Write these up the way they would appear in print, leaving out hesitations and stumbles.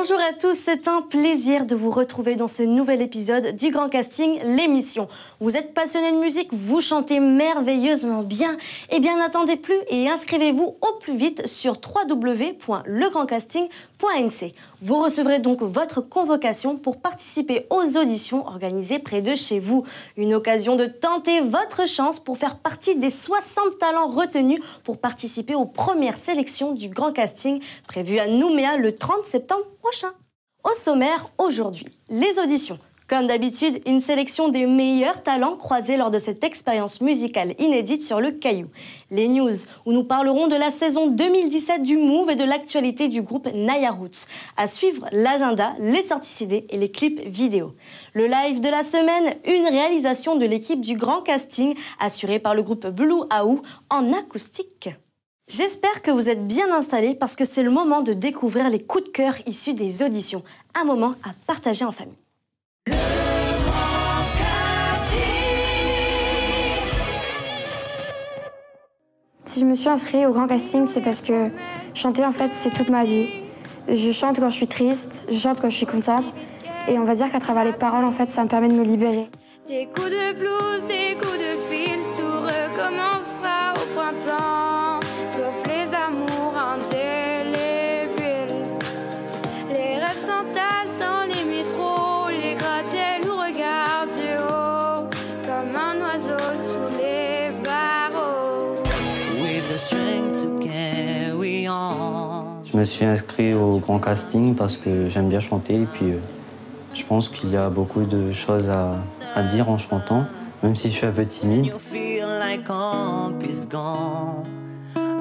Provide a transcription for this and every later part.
Bonjour à tous, c'est un plaisir de vous retrouver dans ce nouvel épisode du Grand Casting, l'émission. Vous êtes passionné de musique, vous chantez merveilleusement bien. Eh bien, n'attendez plus et inscrivez-vous au plus vite sur www.legrandcasting.nc. Vous recevrez donc votre convocation pour participer aux auditions organisées près de chez vous. Une occasion de tenter votre chance pour faire partie des 60 talents retenus pour participer aux premières sélections du Grand Casting prévues à Nouméa le 30 septembre prochain. Au sommaire, aujourd'hui, les auditions. Comme d'habitude, une sélection des meilleurs talents croisés lors de cette expérience musicale inédite sur le Caillou. Les news, où nous parlerons de la saison 2017 du Move et de l'actualité du groupe Naya Roots. À suivre, l'agenda, les sorties CD et les clips vidéo. Le live de la semaine, une réalisation de l'équipe du Grand Casting, assurée par le groupe Blue Aou en acoustique. J'espère que vous êtes bien installés parce que c'est le moment de découvrir les coups de cœur issus des auditions. Un moment à partager en famille. Si je me suis inscrite au Grand Casting, c'est parce que chanter, en fait, c'est toute ma vie. Je chante quand je suis triste, je chante quand je suis contente. Et on va dire qu'à travers les paroles, en fait, ça me permet de me libérer. Des coups de blues, des coups de fil, tout recommencera au printemps. Sauf les amours indélébiles. Les rêves s'entassent dans les métros, les gratte-ciels nous regardent du haut, comme un oiseau sous les barreaux. Je me suis inscrit au Grand Casting parce que j'aime bien chanter et puis je pense qu'il y a beaucoup de choses à dire en chantant, même si je suis un peu timide.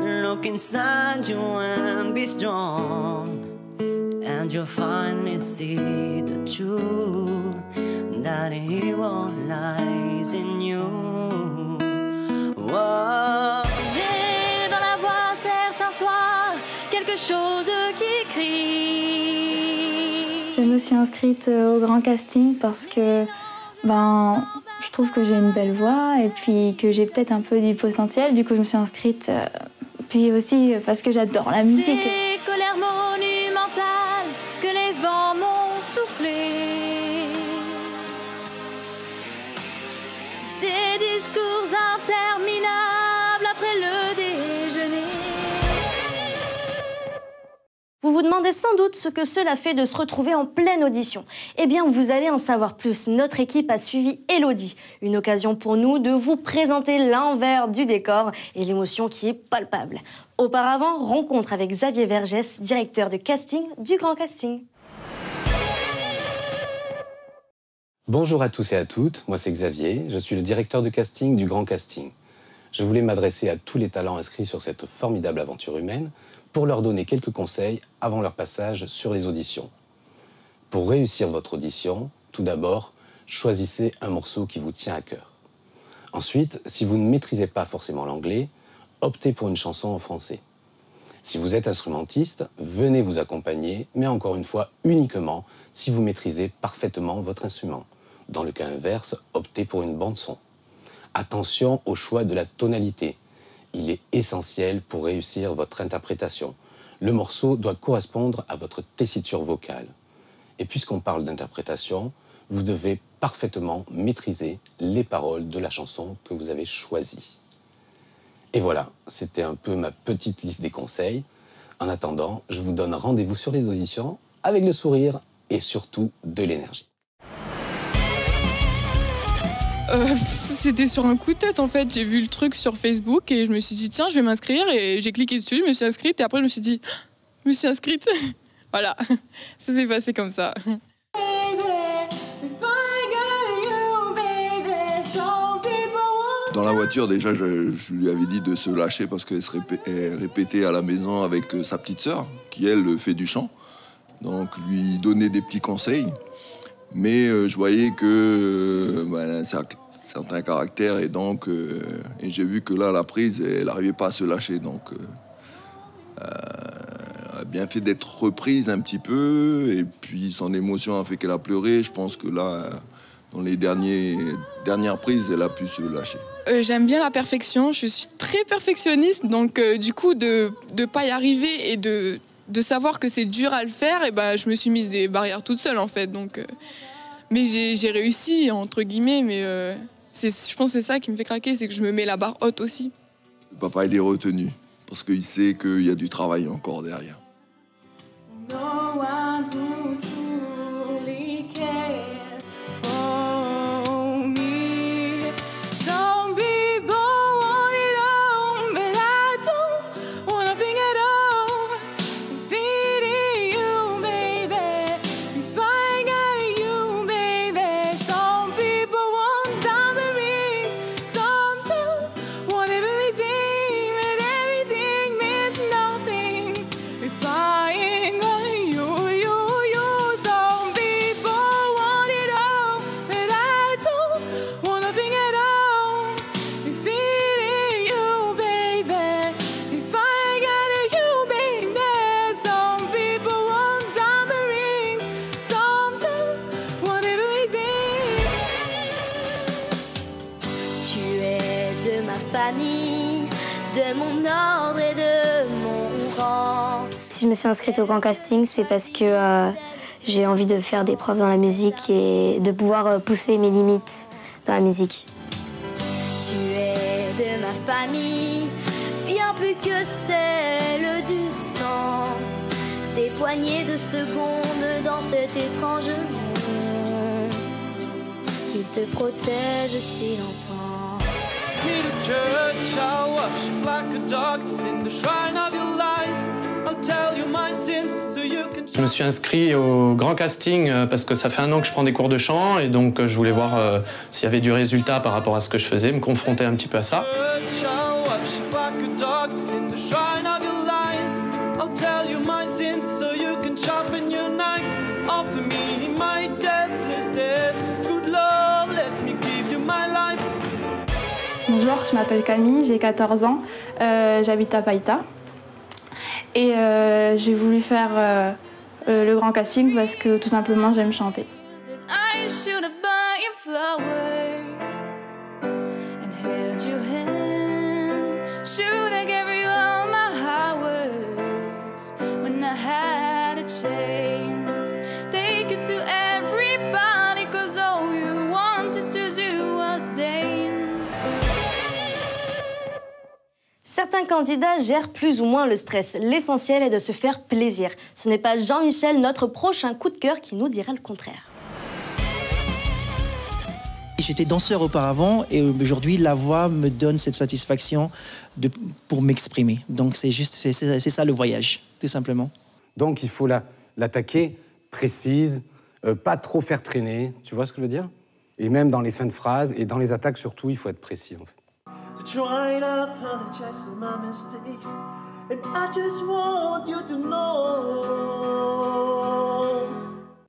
Look inside you and be strong, and you'll finally see the truth, that hero lies in you. Whoa. J'ai dans la voix certains soirs quelque chose qui crie. Je me suis inscrite au Grand Casting parce que je trouve que j'ai une belle voix et puis que j'ai peut-être un peu du potentiel. Du coup, je me suis inscrite. Puis aussi parce que j'adore la musique. Des colères monumentales que les vents m'ont soufflé. Des discours interminables après le déjeuner. Vous vous demandez sans doute ce que cela fait de se retrouver en pleine audition. Eh bien, vous allez en savoir plus. Notre équipe a suivi Elodie. Une occasion pour nous de vous présenter l'envers du décor et l'émotion qui est palpable. Auparavant, rencontre avec Xavier Vergès, directeur de casting du Grand Casting. Bonjour à tous et à toutes, moi c'est Xavier, je suis le directeur de casting du Grand Casting. Je voulais m'adresser à tous les talents inscrits sur cette formidable aventure humaine pour leur donner quelques conseils avant leur passage sur les auditions. Pour réussir votre audition, tout d'abord, choisissez un morceau qui vous tient à cœur. Ensuite, si vous ne maîtrisez pas forcément l'anglais, optez pour une chanson en français. Si vous êtes instrumentiste, venez vous accompagner, mais encore une fois, uniquement si vous maîtrisez parfaitement votre instrument. Dans le cas inverse, optez pour une bande-son. Attention au choix de la tonalité. Il est essentiel pour réussir votre interprétation. Le morceau doit correspondre à votre tessiture vocale. Et puisqu'on parle d'interprétation, vous devez parfaitement maîtriser les paroles de la chanson que vous avez choisie. Et voilà, c'était un peu ma petite liste des conseils. En attendant, je vous donne rendez-vous sur les auditions avec le sourire et surtout de l'énergie. C'était sur un coup de tête en fait, j'ai vu le truc sur Facebook et je me suis dit tiens je vais m'inscrire et j'ai cliqué dessus, je me suis inscrite et après je me suis dit je me suis inscrite. Voilà, ça s'est passé comme ça. Dans la voiture déjà je lui avais dit de se lâcher parce qu'elle se répétait à la maison avec sa petite sœur qui elle fait du chant, donc lui donner des petits conseils. Mais je voyais que c'est un certain caractère et donc et j'ai vu que là la prise elle n'arrivait pas à se lâcher, donc elle a bien fait d'être reprise un petit peu et puis son émotion a fait qu'elle a pleuré. Je pense que là dans les dernières prises elle a pu se lâcher. J'aime bien la perfection, je suis très perfectionniste donc du coup de pas y arriver et de de savoir que c'est dur à le faire, et ben, je me suis mise des barrières toute seule, en fait. Donc, mais j'ai réussi, entre guillemets, mais je pense que c'est ça qui me fait craquer, c'est que je me mets la barre haute aussi. Le papa, il est retenu parce qu'il sait qu'il y a du travail encore derrière. No, I don't truly care for me. Some people want it all, but I don't want nothing at all. Feeding you, baby. If I got you, baby. Some people want diamond rings. Some just want everything, but everything means nothing if I ain't got you. Some people want it all, but I don't want nothing at all. If it ain't you, baby, if I got you, baby. Some people want diamond rings, some just want everything. Tu es de ma famille, de mon ordre et de mon rang. Si je me suis inscrite au grand casting, c'est parce que j'ai envie de faire des preuves dans la musique et de pouvoir pousser mes limites dans la musique. Tu es de ma famille, bien plus que celle du sang. Des poignées de secondes dans cet étrange monde qu'il te protège si longtemps. Je me suis inscrit au grand casting parce que ça fait 1 an que je prends des cours de chant et donc je voulais voir s'il y avait du résultat par rapport à ce que je faisais, me confronter un petit peu à ça. Bonjour, je m'appelle Camille, j'ai 14 ans, j'habite à Païta. Et j'ai voulu faire le grand casting parce que tout simplement j'aime chanter. I should have bought you flowers and held your hand. Should have gave you all my hours when I had a chance. Take it to everybody, 'cause all you wanted to do was dance. Certains candidats gèrent plus ou moins le stress. L'essentiel est de se faire plaisir. Ce n'est pas Jean-Michel, notre prochain coup de cœur, qui nous dira le contraire. J'étais danseur auparavant et aujourd'hui la voix me donne cette satisfaction pour m'exprimer. Donc c'est ça le voyage, tout simplement. Donc il faut l'attaquer précise, pas trop faire traîner, tu vois ce que je veux dire? Et même dans les fins de phrases et dans les attaques surtout, il faut être précis en fait.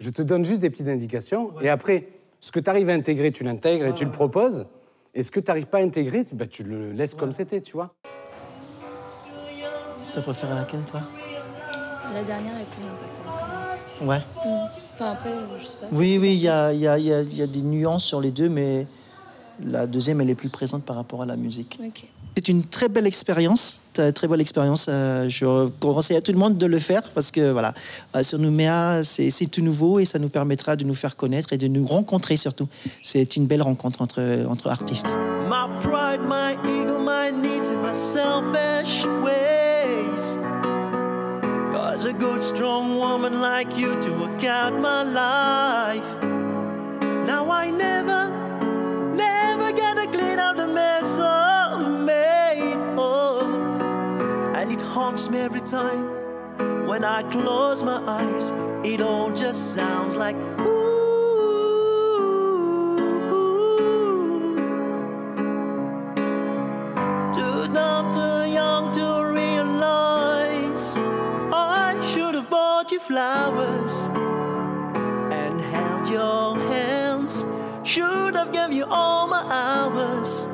Je te donne juste des petites indications et après, ce que tu arrives à intégrer, tu l'intègres et tu le proposes. Et ce que tu n'arrives pas à intégrer, tu le laisses comme c'était, tu vois. Tu préfères laquelle, toi? La dernière est plus impactante. Ouais. Enfin, après, je sais pas. Oui, il y a des nuances sur les deux, mais la deuxième, elle est plus présente par rapport à la musique. Okay. C'est une très belle expérience, très belle expérience. Je conseille à tout le monde de le faire parce que voilà, sur Nouméa, c'est tout nouveau et ça nous permettra de nous faire connaître et de nous rencontrer surtout. C'est une belle rencontre entre artistes. My pride, my ego, my needs and my selfish ways. Cause a good strong woman like you to work out my life. Now I never get a clean out the mess I made. Oh, and it haunts me every time. When I close my eyes, it all just sounds like ooh. Too dumb, too young to realize I should have bought you flowers and held your hands. Should have given you all my hours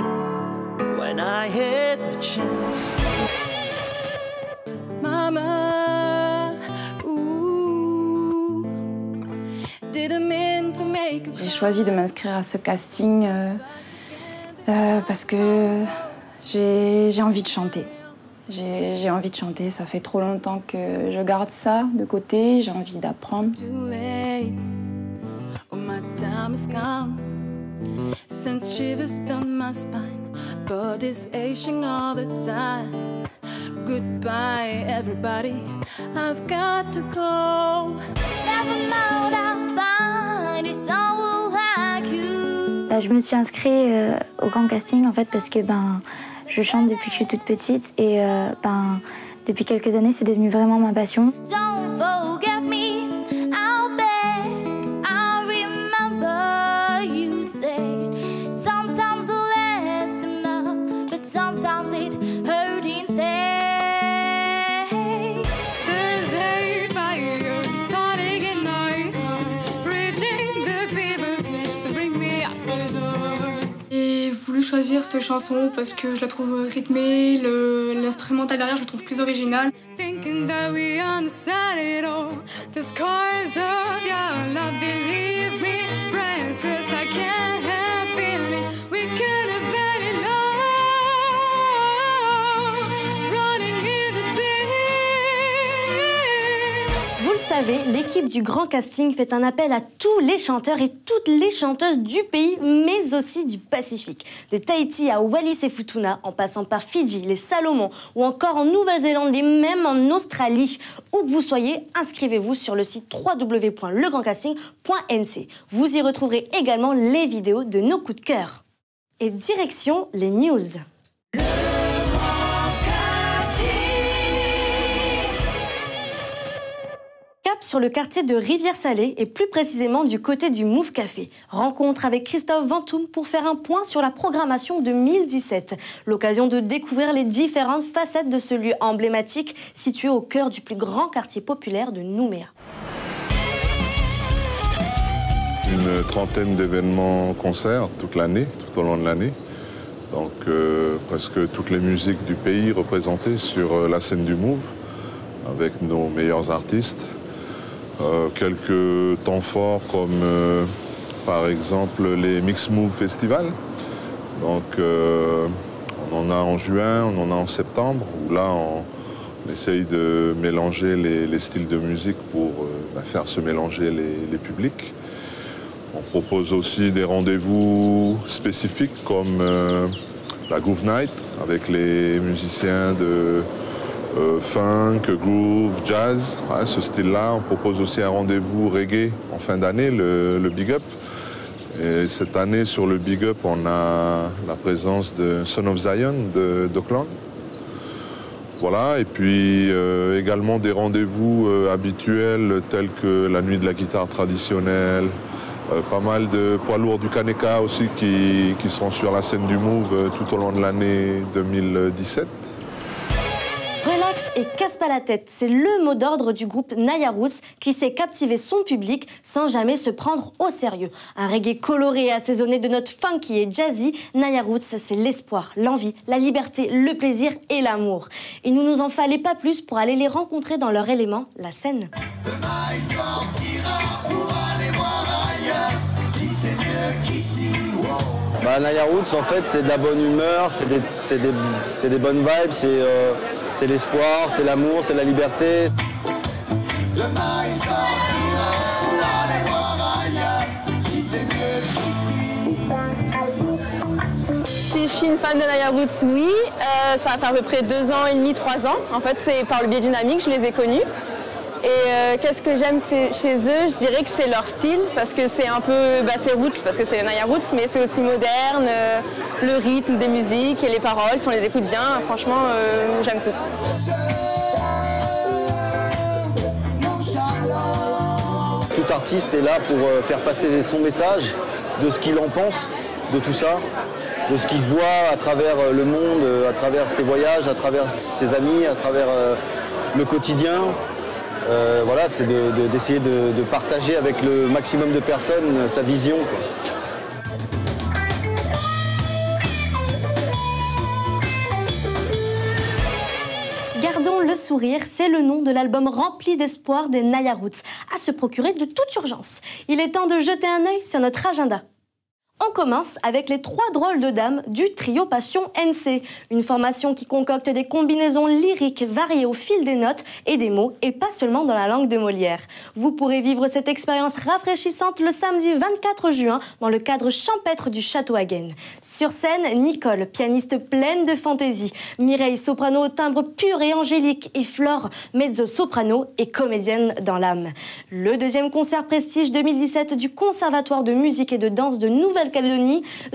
when I had the chance. Mama, ooh, didn't mean to make. J'ai choisi de m'inscrire à ce casting parce que j'ai envie de chanter. J'ai envie de chanter, ça fait trop longtemps que je garde ça de côté, j'ai envie d'apprendre. Goodbye, everybody. I've got to go. Never mind outside, it's all like you. Je me suis inscrite au grand casting en fait parce que je chante depuis que je suis toute petite et depuis quelques années c'est devenu vraiment ma passion. Don't forget me, I'll beg, I'll remember you said sometimes less enough, but sometimes it hurt instead. Voulu choisir cette chanson parce que je la trouve rythmée, l'instrumental derrière je le trouve plus original. Vous le savez, l'équipe du Grand Casting fait un appel à tous les chanteurs et toutes les chanteuses du pays, mais aussi du Pacifique. De Tahiti à Wallis et Futuna, en passant par Fidji, les Salomon ou encore en Nouvelle-Zélande et même en Australie. Où que vous soyez, inscrivez-vous sur le site www.legrandcasting.nc. Vous y retrouverez également les vidéos de nos coups de cœur. Et direction les news. Sur le quartier de Rivière-Salée et plus précisément du côté du Move Café. Rencontre avec Christophe Ventoum pour faire un point sur la programmation 2017. L'occasion de découvrir les différentes facettes de ce lieu emblématique situé au cœur du plus grand quartier populaire de Nouméa. Une trentaine d'événements concerts toute l'année, tout au long de l'année. Donc presque toutes les musiques du pays représentées sur la scène du Move avec nos meilleurs artistes. Quelques temps forts comme par exemple les Mix Move Festival. Donc on en a en juin, on en a en septembre, où là on essaye de mélanger les styles de musique pour faire se mélanger les publics. On propose aussi des rendez-vous spécifiques comme la Groove Night avec les musiciens de funk, groove, jazz, ce style-là. On propose aussi un rendez-vous reggae en fin d'année, le Big Up. Et cette année, sur le Big Up, on a la présence de Son of Zion d'Auckland. Voilà, et puis également des rendez-vous habituels tels que la nuit de la guitare traditionnelle, pas mal de poids lourds du Kaneka aussi qui seront sur la scène du Move tout au long de l'année 2017. Relax et casse pas la tête, c'est le mot d'ordre du groupe Naya Roots qui sait captiver son public sans jamais se prendre au sérieux. Un reggae coloré et assaisonné de notes funky et jazzy, Naya Roots, c'est l'espoir, l'envie, la liberté, le plaisir et l'amour. Il ne nous en fallait pas plus pour aller les rencontrer dans leur élément, la scène. Demain il sortira pour aller voir ailleurs, si c'est mieux qu'ici. Wow. Naya Roots, en fait, c'est de la bonne humeur, c'est des bonnes vibes, c'est l'espoir, c'est l'amour, c'est la liberté. Le maïs sortira pour aller voir ailleurs, si c'est mieux qu'ici. Si je suis une fan de Naya Roots, oui. Ça va faire à peu près 2 ans et demi, 3 ans. En fait, c'est par le biais d'une amie que je les ai connus. Et qu'est-ce que j'aime chez eux? Je dirais que c'est leur style, parce que c'est un peu, c'est roots, parce que c'est Naya Roots, mais c'est aussi moderne, le rythme des musiques et les paroles, si on les écoute bien, franchement, j'aime tout. Tout artiste est là pour faire passer son message, de ce qu'il en pense, de tout ça, de ce qu'il voit à travers le monde, à travers ses voyages, à travers ses amis, à travers le quotidien. Voilà, c'est d'essayer de partager avec le maximum de personnes sa vision, quoi. Gardons le sourire, c'est le nom de l'album rempli d'espoir des Naya Roots, à se procurer de toute urgence. Il est temps de jeter un œil sur notre agenda. On commence avec les 3 drôles de dames du trio Passion NC, une formation qui concocte des combinaisons lyriques variées au fil des notes et des mots et pas seulement dans la langue de Molière. Vous pourrez vivre cette expérience rafraîchissante le samedi 24 juin dans le cadre champêtre du Château Hagen. Sur scène, Nicole, pianiste pleine de fantaisie, Mireille, soprano au timbre pur et angélique et Flore, mezzo-soprano et comédienne dans l'âme. Le deuxième concert prestige 2017 du Conservatoire de musique et de danse de Nouvelle-Calédonie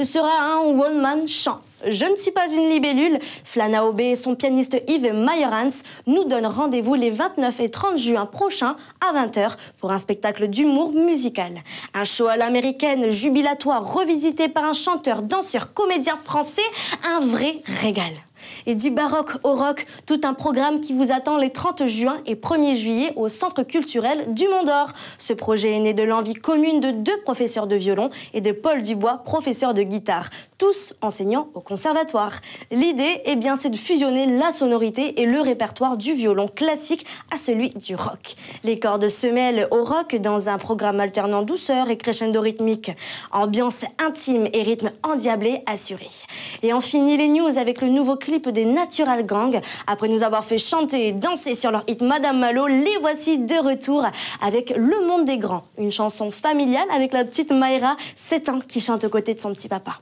sera un one-man chant. Je ne suis pas une libellule. Flana Aubé et son pianiste Yves Meyerhans nous donnent rendez-vous les 29 et 30 juin prochains à 20h pour un spectacle d'humour musical. Un show à l'américaine, jubilatoire, revisité par un chanteur, danseur, comédien français, un vrai régal. Et du baroque au rock, tout un programme qui vous attend les 30 juin et 1er juillet au Centre culturel du Mont d'Or. Ce projet est né de l'envie commune de 2 professeurs de violon et de Paul Dubois, professeur de guitare, tous enseignants au conservatoire. L'idée, c'est de fusionner la sonorité et le répertoire du violon classique à celui du rock. Les cordes se mêlent au rock dans un programme alternant douceur et crescendo rythmique. Ambiance intime et rythme endiablé assuré. Et on finit les news avec le nouveau clip des Natural Gang. Après nous avoir fait chanter et danser sur leur hit Madame Malo, les voici de retour avec Le Monde des Grands, une chanson familiale avec la petite Maïra, 7 ans, qui chante aux côtés de son petit papa.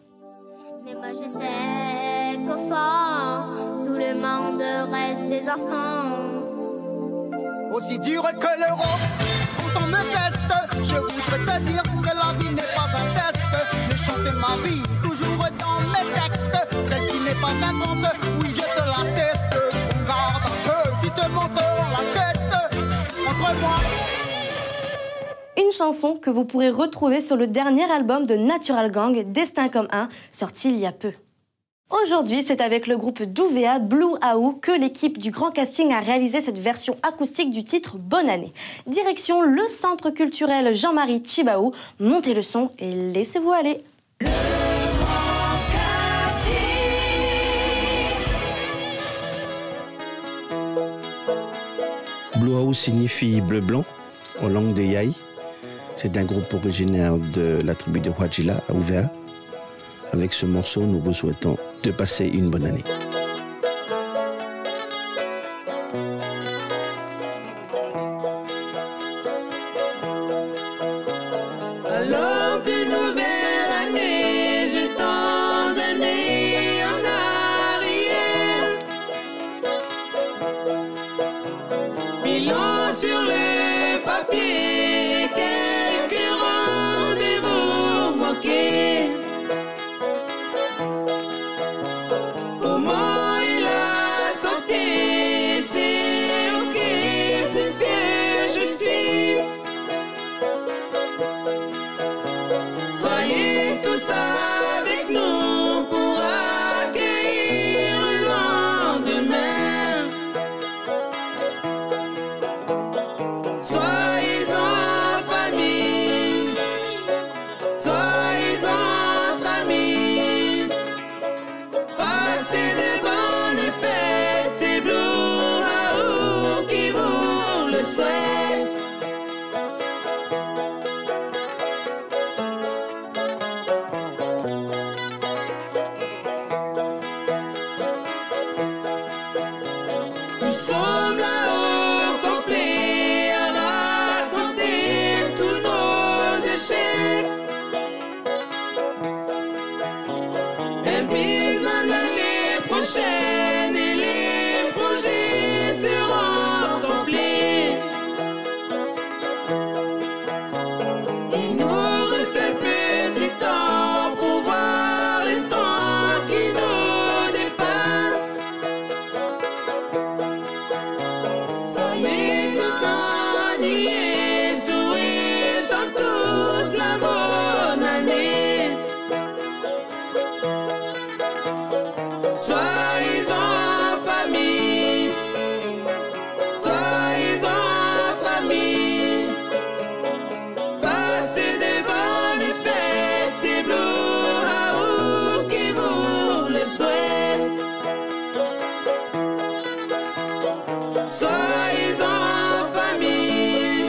Mais moi je sais qu'au fond, tout le monde reste des enfants. Aussi dur que l'euro, quand on me teste, je voudrais te dire que la vie n'est pas un test. Je chante ma vie toujours dans mes textes. Celle-ci n'est pas un conte, oui je te l'atteste. On garde ceux qui te montent la tête. Entre moi. Une chanson que vous pourrez retrouver sur le dernier album de Natural Gang, Destin comme un, sorti il y a peu. Aujourd'hui, c'est avec le groupe d'UVA, Blue Aou, que l'équipe du Grand Casting a réalisé cette version acoustique du titre Bonne année. Direction le Centre culturel Jean-Marie Tjibaou. Montez le son et laissez-vous aller. Blue Aou signifie bleu-blanc en langue de Yai. C'est un groupe originaire de la tribu de Huajila à UVA. Avec ce morceau, nous vous souhaitons de passer une bonne année. À l'aube d'une nouvelle année, je tends un œil en arrière. Bilan sur le papier, quelques rendez-vous manqués. Comment il a sauté, c'est ok puisque je suis. Soyez tous avec nous pour accueillir le lendemain. Soyez en famille, soyez entre amis. Passez de bonnes fêtes, c'est Blue Aou qui vous le souhaite. Nous sommes là au complet à raconter tous nos échecs. Un bis en année prochaine et les projets seront complets. Il nous reste un petit temps pour voir les temps qui nous dépassent. Soyez tous maniés, souhaitons tous la bonne année. Soyez en famille, soyez entre amis. Passez de bonnes fêtes, c'est Blue Aou qui vous le souhaite. Soyez en famille,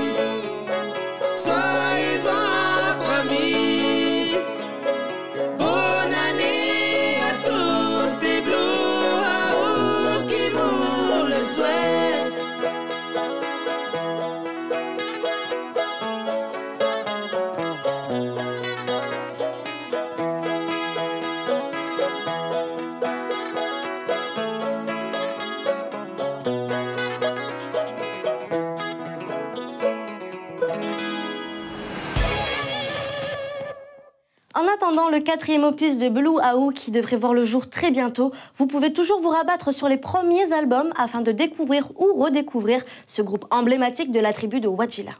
attendant le 4e opus de Blue Aou qui devrait voir le jour très bientôt, vous pouvez toujours vous rabattre sur les premiers albums afin de découvrir ou redécouvrir ce groupe emblématique de la tribu de Wadjila.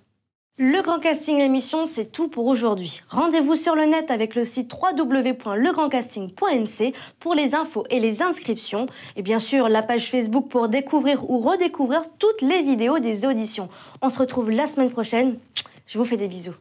Le Grand Casting émission, c'est tout pour aujourd'hui. Rendez-vous sur le net avec le site www.legrandcasting.nc pour les infos et les inscriptions. Et bien sûr, la page Facebook pour découvrir ou redécouvrir toutes les vidéos des auditions. On se retrouve la semaine prochaine. Je vous fais des bisous.